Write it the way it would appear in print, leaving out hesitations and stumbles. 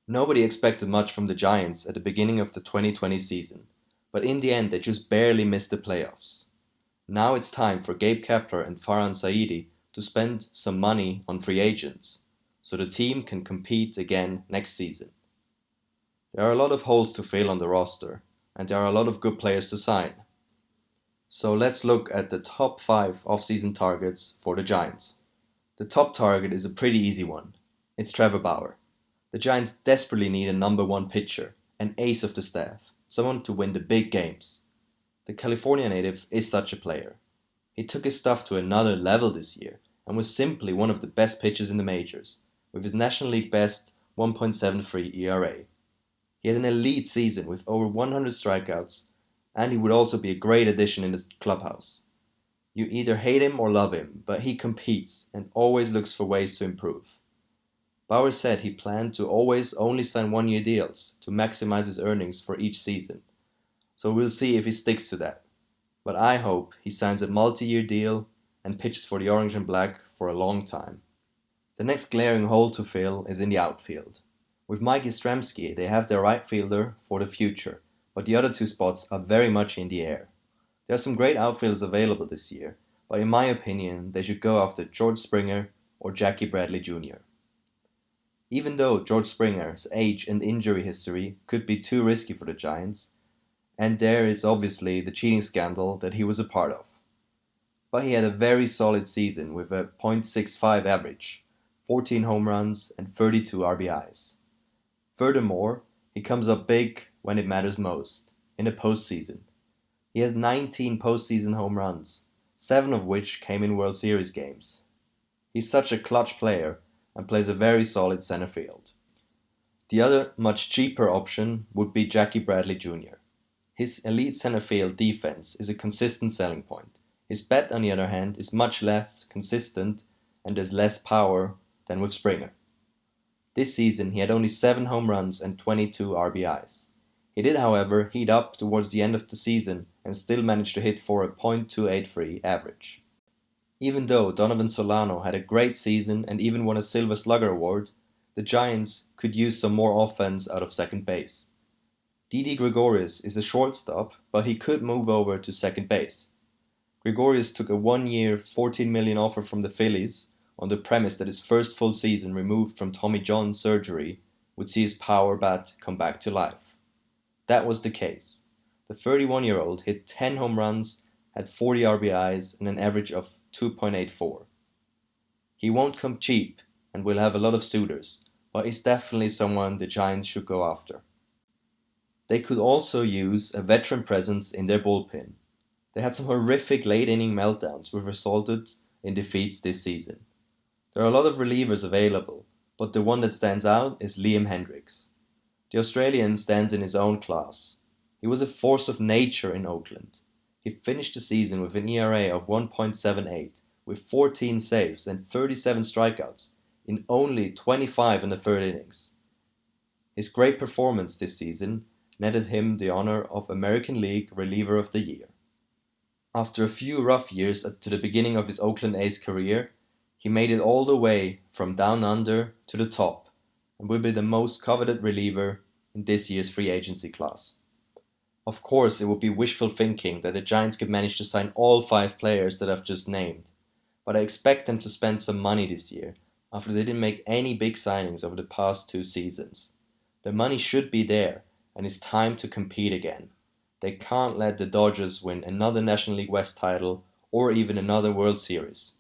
Nobody expected much from the Giants at the beginning of the 2020 season, but in the end they just barely missed the playoffs. Now it's time for Gabe Kepler and Farhan Saidi to spend some money on free agents, so the team can compete again next season. There are a lot of holes to fill on the roster, and there are a lot of good players to sign. So let's look at the top 5 offseason targets for the Giants. The top target is a pretty easy one. It's Trevor Bauer. The Giants desperately need a number 1 pitcher, an ace of the staff, someone to win the big games. The California native is such a player. He took his stuff to another level this year and was simply one of the best pitchers in the majors, with his National League best 1.73 ERA. He had an elite season with over 100 strikeouts, and he would also be a great addition in the clubhouse. You either hate him or love him, but he competes and always looks for ways to improve. Bauer said he planned to always only sign 1-year deals to maximize his earnings for each season, so we'll see if he sticks to that. But I hope he signs a multi-year deal and pitches for the Orange and Black for a long time. The next glaring hole to fill is in the outfield. With Mikey Stramsky, they have their right fielder for the future, but the other 2 spots are very much in the air. There are some great outfielders available this year, but in my opinion, they should go after George Springer or Jackie Bradley Jr. Even though George Springer's age and injury history could be too risky for the Giants, and there is obviously the cheating scandal that he was a part of. But he had a very solid season with a .65 average, 14 home runs, and 32 RBIs. Furthermore, he comes up big when it matters most, in the postseason. He has 19 postseason home runs, 7 of which came in World Series games. He's such a clutch player and plays a very solid center field. The other, much cheaper option would be Jackie Bradley Jr. His elite center field defense is a consistent selling point. His bat, on the other hand, is much less consistent and has less power than with Springer. This season, he had only 7 home runs and 22 RBIs. He did, however, heat up towards the end of the season and still managed to hit for a .283 average. Even though Donovan Solano had a great season and even won a Silver Slugger award, the Giants could use some more offense out of second base. Didi Gregorius is a shortstop, but he could move over to second base. Gregorius took a 1-year, $14 million offer from the Phillies on the premise that his first full season removed from Tommy John surgery would see his power bat come back to life. That was the case. The 31-year-old hit 10 home runs, had 40 RBIs, and an average of 2.84. He won't come cheap and will have a lot of suitors, but he's definitely someone the Giants should go after. They could also use a veteran presence in their bullpen. They had some horrific late-inning meltdowns which resulted in defeats this season. There are a lot of relievers available, but the one that stands out is Liam Hendriks. The Australian stands in his own class. He was a force of nature in Oakland. He finished the season with an ERA of 1.78, with 14 saves and 37 strikeouts in only 25 in the third innings. His great performance this season netted him the honor of American League Reliever of the Year. After a few rough years to the beginning of his Oakland A's career, he made it all the way from down under to the top and will be the most coveted reliever in this year's free agency class. Of course, it would be wishful thinking that the Giants could manage to sign all 5 players that I've just named, but I expect them to spend some money this year after they didn't make any big signings over the past 2 seasons. The money should be there, and it's time to compete again. They can't let the Dodgers win another National League West title or even another World Series.